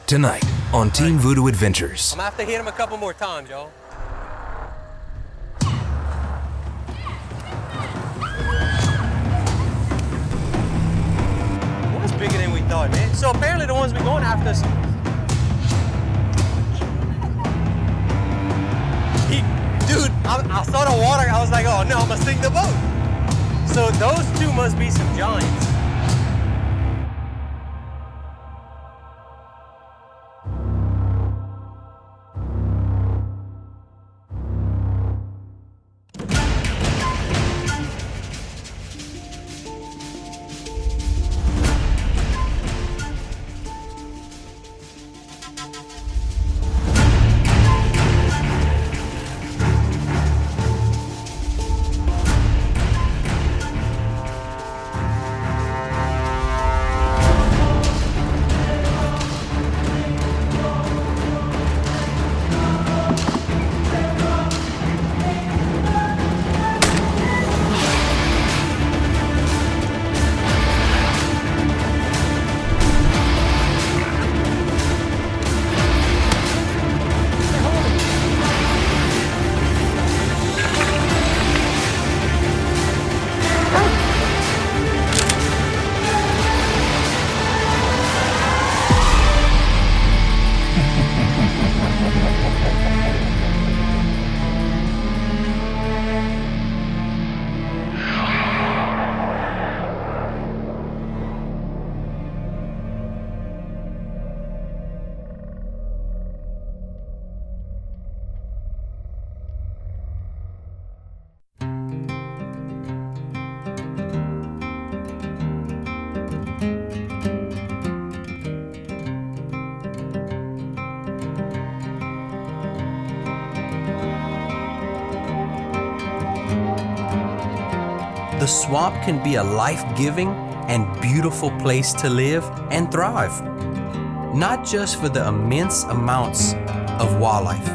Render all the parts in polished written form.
Tonight on Team Voodoo Adventures. I'm gonna have to hit him a couple more times, y'all. Well, it's bigger than we thought, man. So apparently the ones we going after us. Dude, I saw the water. I was like, oh no, I'm gonna sink the boat. So those two must be some giants. The swamp can be a life-giving and beautiful place to live and thrive, not just for the immense amounts of wildlife,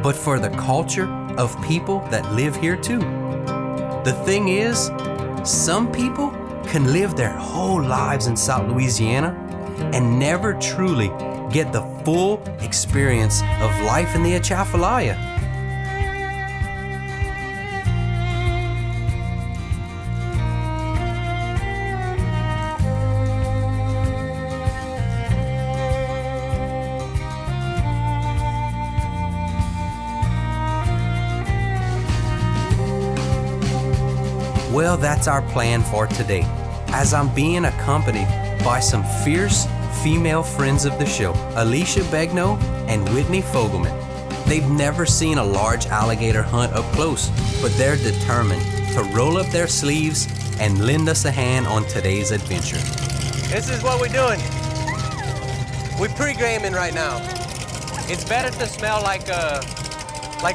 but for the culture of people that live here too. The thing is, some people can live their whole lives in South Louisiana and never truly get the full experience of life in the Atchafalaya. Well, that's our plan for today, as I'm being accompanied by some fierce female friends of the show, Alicia Begno and Whitney Fogelman. They've never seen a large alligator hunt up close, but they're determined to roll up their sleeves and lend us a hand on today's adventure. This is what we're doing. We're pre-gaming right now. It's better to smell like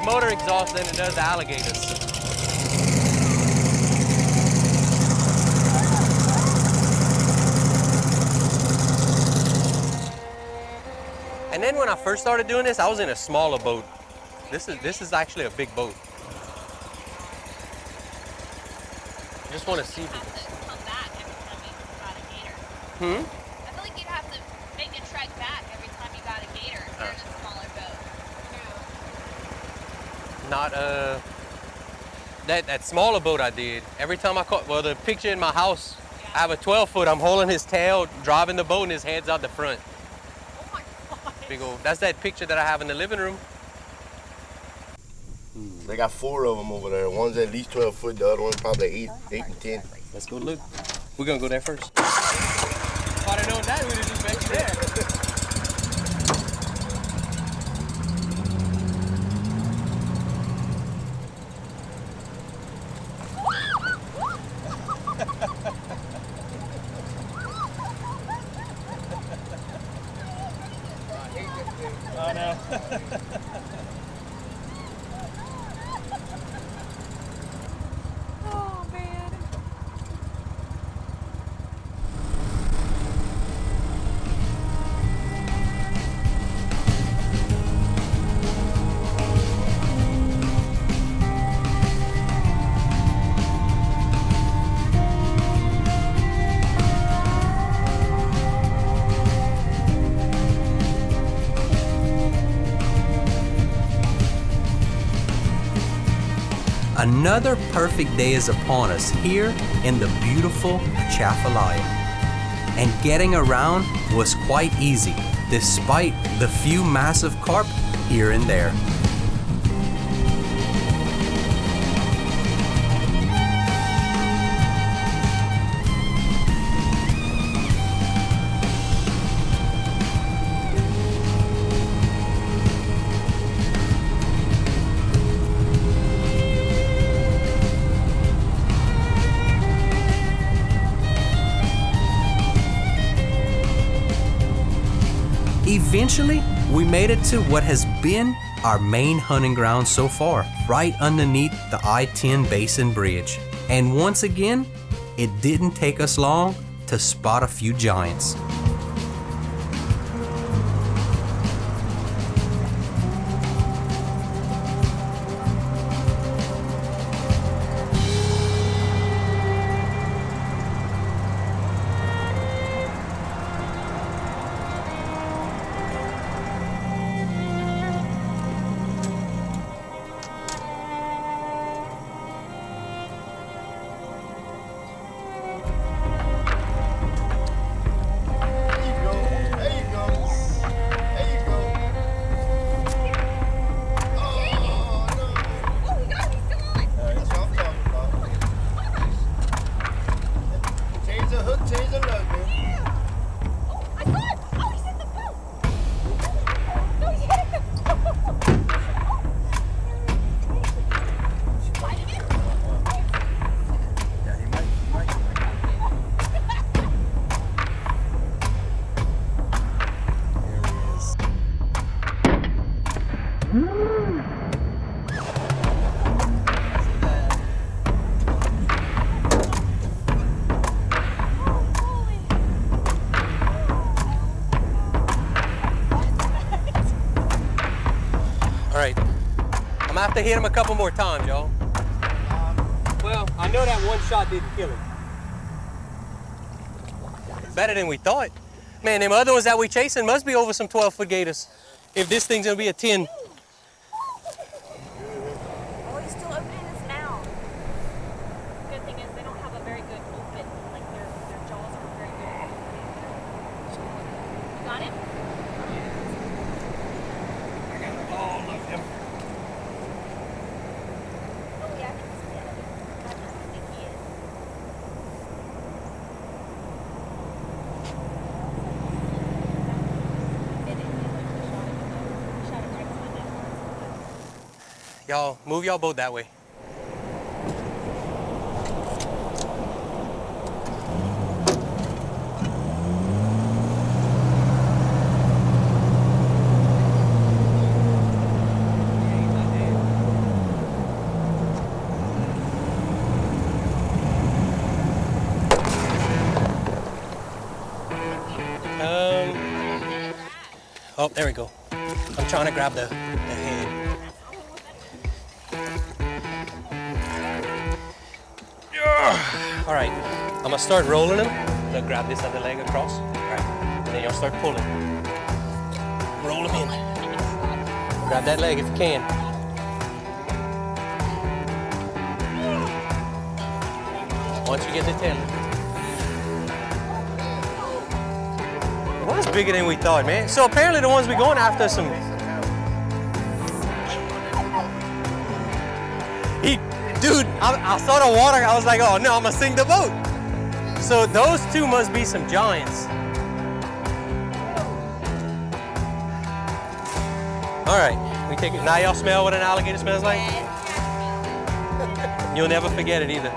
motor exhaust than it does alligators. And then when I first started doing this, I was in a smaller boat. This is actually a big boat. I just want to see. You have to come back every time you got a gator. Hmm? I feel like you'd have to make a trek back every time you got a gator if you're in a smaller boat. Not that smaller boat I did. Every time I caught, well, the picture in my house, I have a 12-foot. I'm holding his tail, driving the boat, and his head's out the front. Oh my god. Big old, that's that picture that I have in the living room. They got 4 of them over there. One's at least 12 foot, the other one's probably 8 and 10. Let's go look. We're gonna go there first. If I'd have known that, we'd have just met you there. Oh no. Oh man. Another perfect day is upon us here in the beautiful Atchafalaya. And getting around was quite easy, despite the few massive carp here and there. Eventually, we made it to what has been our main hunting ground so far, right underneath the I-10 Basin Bridge. And once again, it didn't take us long to spot a few giants. All right, I'm gonna have to hit him a couple more times, y'all. Well, I know that one shot didn't kill him. Better than we thought. Man, them other ones that we chasing must be over some 12-foot gators. If this thing's gonna be a 10. Oh, he's still opening his mouth. Good thing is they don't have a very good open, like their jaws aren't very good at opening. You got him? I got all of him. Oh yeah, I think he's dead. I think he is. Y'all, move y'all boat that way. Oh, there we go. I'm trying to grab the head. All right, I'm gonna start rolling them. So grab this other leg across. All right, and then y'all start pulling. Roll them in. Grab that leg if you can. Once you get the tail. It was bigger than we thought, man. So apparently the ones we're going after are some. Dude, I saw the water, I was like, oh no, I'm gonna sink the boat. So those two must be some giants. All right, we take it. Now y'all smell what an alligator smells like? You'll never forget it either.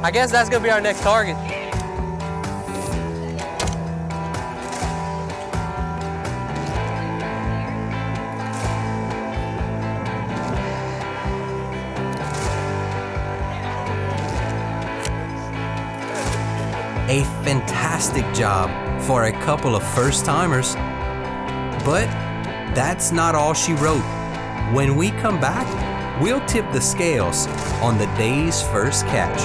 I guess that's gonna be our next target. A fantastic job for a couple of first-timers. But that's not all she wrote. When we come back, we'll tip the scales on the day's first catch.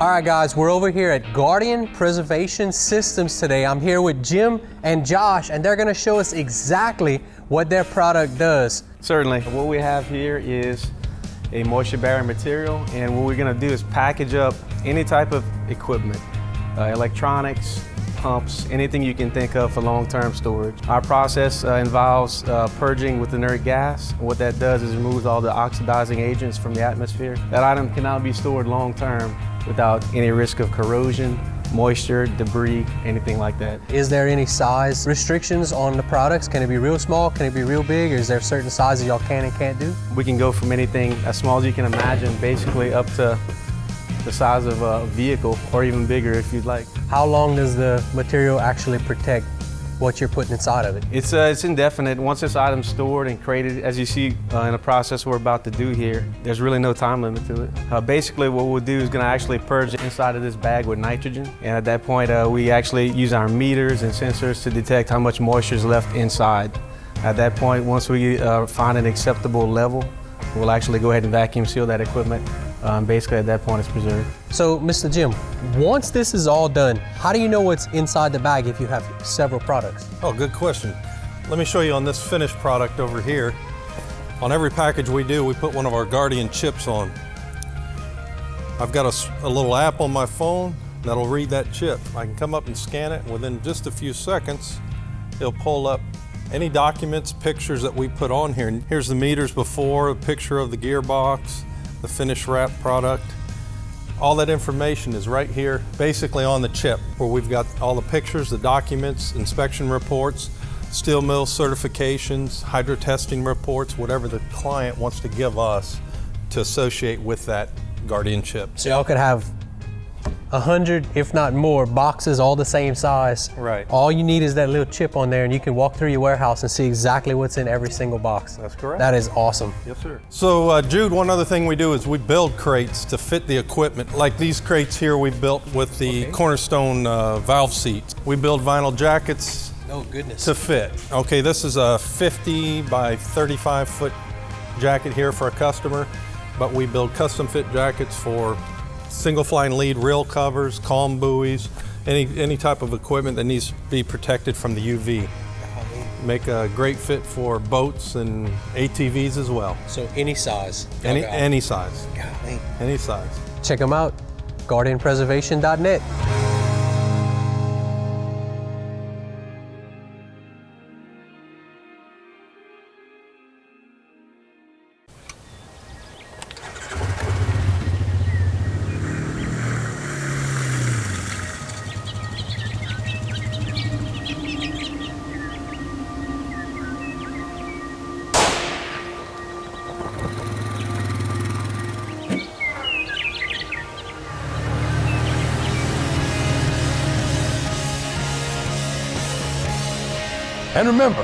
All right, guys, we're over here at Guardian Preservation Systems today. I'm here with Jim and Josh, and they're gonna show us exactly what their product does. Certainly. What we have here is a moisture bearing material, and what we're gonna do is package up any type of equipment, electronics, pumps, anything you can think of for long-term storage. Our process involves purging with inert gas. What that does is removes all the oxidizing agents from the atmosphere. That item can now be stored long-term without any risk of corrosion, moisture, debris, anything like that. Is there any size restrictions on the products? Can it be real small? Can it be real big? Or is there certain sizes y'all can and can't do? We can go from anything as small as you can imagine, basically up to the size of a vehicle, or even bigger if you'd like. How long does the material actually protect what you're putting inside of it? It's indefinite. Once this item's stored and created, as you see in the process we're about to do here, there's really no time limit to it. Basically what we'll do is going to actually purge the inside of this bag with nitrogen, and at that point we actually use our meters and sensors to detect how much moisture is left inside. At that point, once we find an acceptable level, we'll actually go ahead and vacuum seal that equipment. Basically at that point it's preserved. So, Mr. Jim, once this is all done, how do you know what's inside the bag if you have several products? Oh, good question. Let me show you on this finished product over here. On every package we do, we put one of our Guardian chips on. I've got a little app on my phone that'll read that chip. I can come up and scan it, and within just a few seconds, it'll pull up any documents, pictures that we put on here. And here's the meters before, a picture of the gearbox, the finished wrap product. All that information is right here, basically on the chip, where we've got all the pictures, the documents, inspection reports, steel mill certifications, hydro testing reports, whatever the client wants to give us to associate with that Guardian chip. So y'all could have 100, if not more, boxes all the same size. Right. All you need is that little chip on there, and you can walk through your warehouse and see exactly what's in every single box. That's correct. That is awesome. Yes, sir. So, Jude, one other thing we do is we build crates to fit the equipment. Like these crates here we built with the Cornerstone valve seats. We build vinyl jackets Oh, goodness. to fit. Okay, this is a 50 by 35 foot jacket here for a customer, but we build custom fit jackets for single flying lead reel covers, calm buoys, any type of equipment that needs to be protected from the UV. Make a great fit for boats and ATVs as well. So any size. Any size. Golly. Any size. Check them out, guardianpreservation.net. And remember,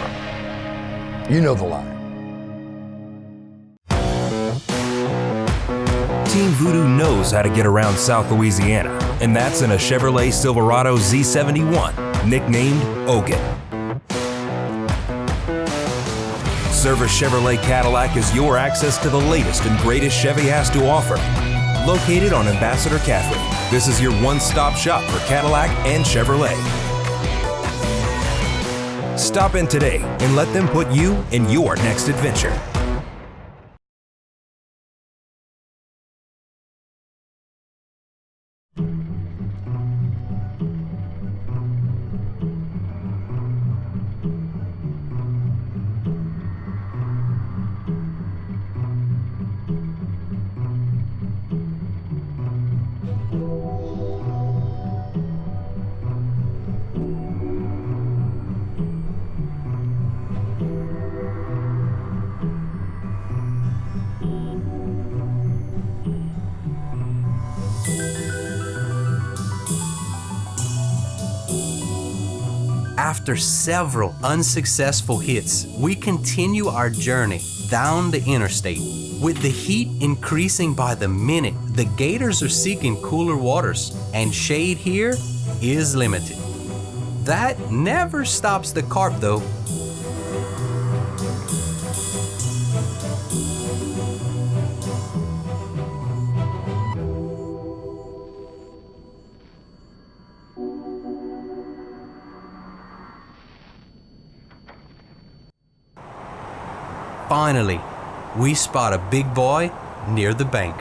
you know the line. Team Voodoo knows how to get around South Louisiana, and that's in a Chevrolet Silverado Z71, nicknamed Ogan. Service Chevrolet Cadillac is your access to the latest and greatest Chevy has to offer. Located on Ambassador Caffrey, this is your one-stop shop for Cadillac and Chevrolet. Stop in today and let them put you in your next adventure. After several unsuccessful hits, we continue our journey down the interstate. With the heat increasing by the minute, the gators are seeking cooler waters, and shade here is limited. That never stops the carp though. Finally, we spot a big boy near the bank.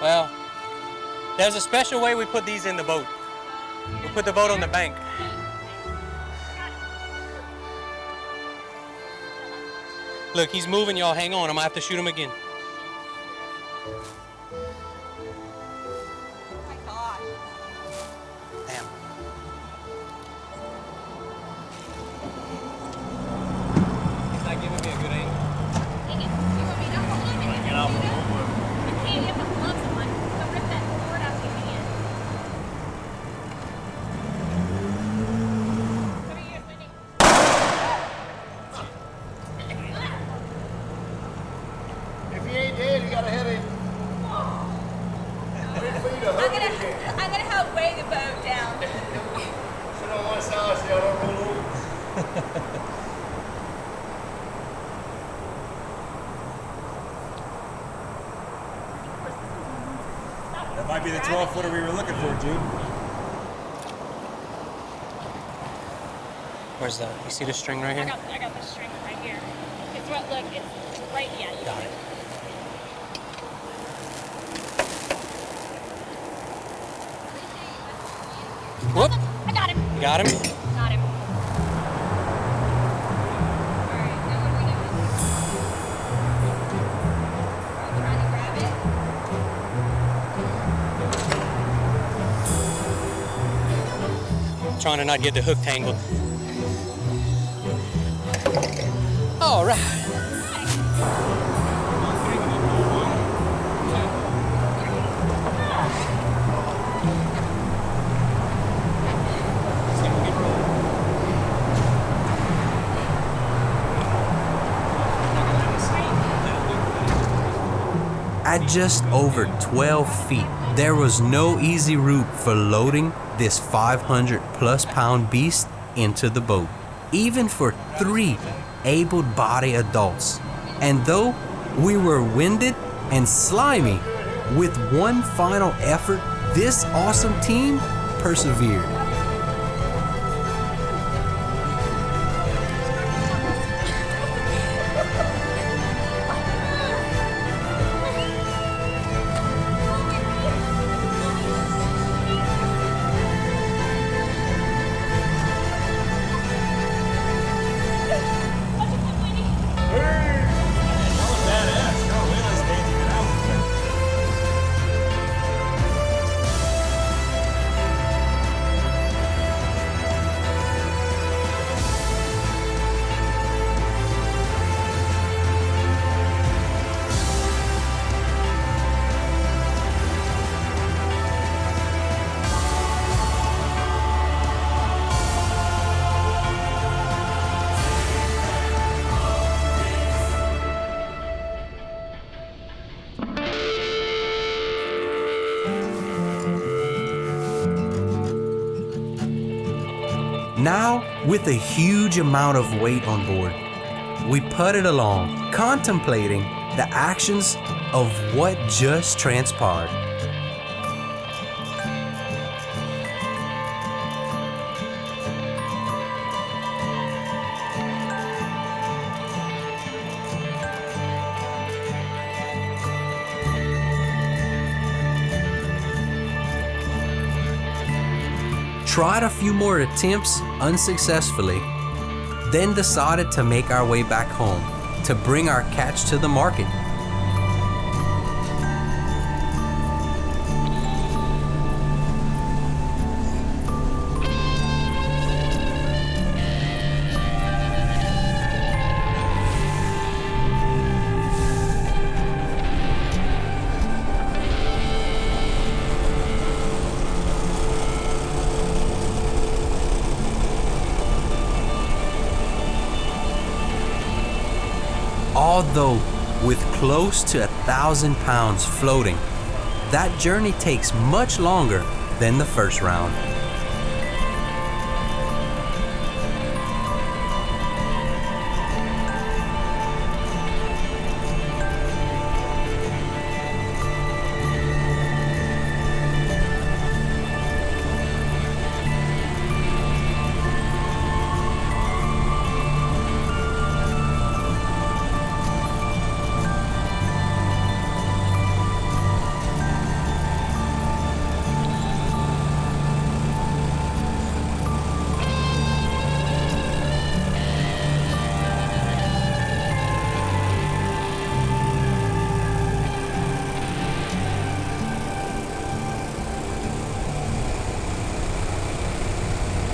Well, there's a special way we put these in the boat. We put the boat on the bank. Look, he's moving, y'all. Hang on, I'm gonna have to shoot him again. Oh my gosh. Damn. He's not giving me a good angle. Dang it. You want me to hold him? Get off the boat. You can't. You have to gloves on. Don't rip that cord out of your hand. What are you doing? If he ain't dead, you gotta hit him. I'm gonna help weigh the boat down. Sit on one side so y'all don't roll over. That might be the 12-footer we were looking for, Jude. Where's the, you see the string right I here? got the string right here. It's what, look, it's right, yeah, you got it. Whoop, I got him. you got him? Got him. Alright, now what are we doing? Trying to grab it. Trying to not get the hook tangled. All right. At just over 12 feet, there was no easy route for loading this 500 plus pound beast into the boat, even for 3 able-bodied adults. And though we were winded, and slimy, with one final effort, this awesome team persevered. Now, with a huge amount of weight on board, we putted along, contemplating the actions of what just transpired. Tried a few more attempts unsuccessfully, then decided to make our way back home to bring our catch to the market. Although with close to 1,000 pounds floating, that journey takes much longer than the first round.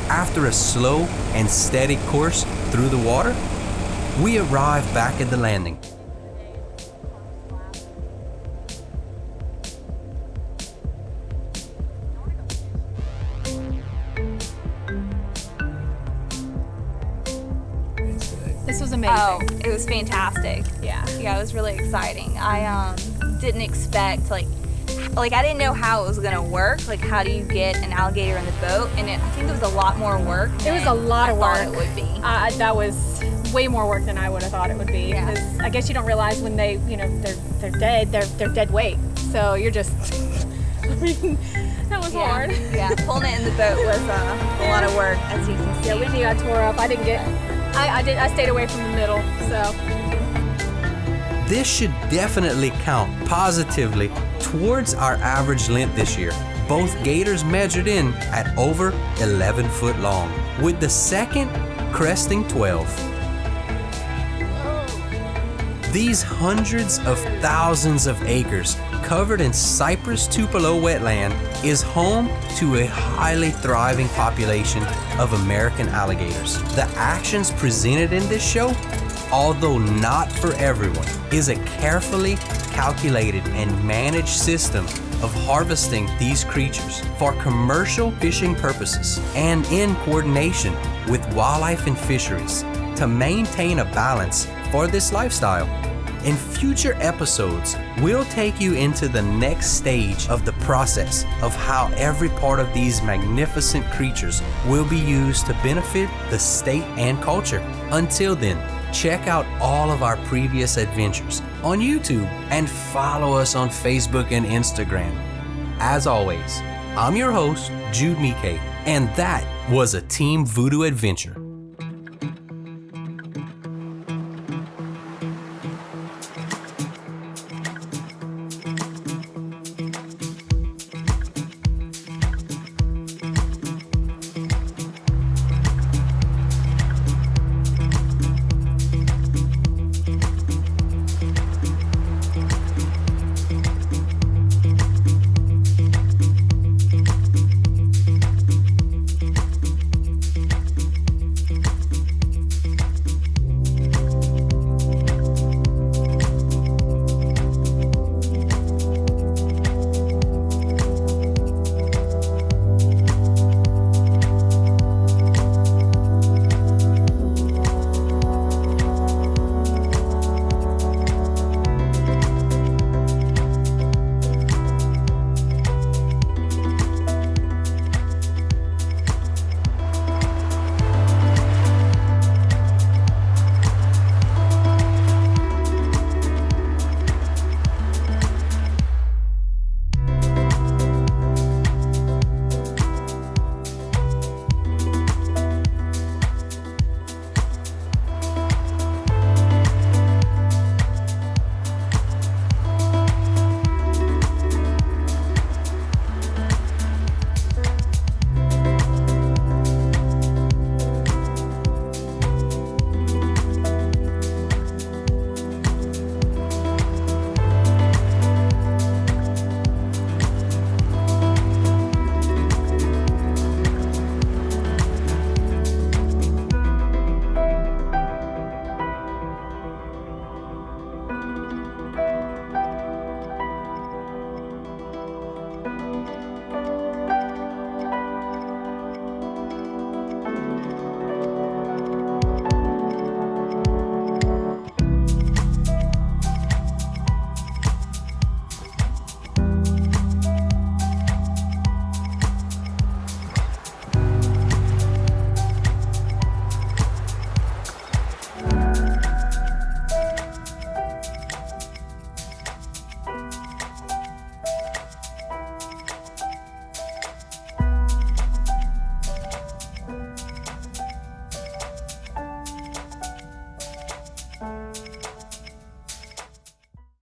After a slow and steady course through the water, we arrive back at the landing. This was amazing. Oh, it was fantastic. Yeah. Yeah, it was really exciting. I didn't expect, like I didn't know how it was gonna work. Like, how do you get an alligator in the boat? And I think it was a lot more work. It was a lot of work. I thought it would be. That was way more work than I would have thought it would be. Yeah. Because I guess you don't realize when they, they're dead. They're dead weight. So you're just. I mean, that was hard. Yeah, pulling it in the boat was a lot of work, as you can see. Yeah, Whitney got tore up. I didn't get. I stayed away from the middle. So. This should definitely count positively towards our average length this year. Both gators measured in at over 11 foot long, with the second cresting 12. These hundreds of thousands of acres covered in cypress tupelo wetland is home to a highly thriving population of American alligators. The actions presented in this show, although not for everyone, is a carefully calculated and managed system of harvesting these creatures for commercial fishing purposes and in coordination with wildlife and fisheries to maintain a balance for this lifestyle. In future episodes, we'll take you into the next stage of the process of how every part of these magnificent creatures will be used to benefit the state and culture. Until then, Check out all of our previous adventures on YouTube and follow us on Facebook and Instagram. As always, I'm your host, Jude Mike, and that was a Team Voodoo adventure.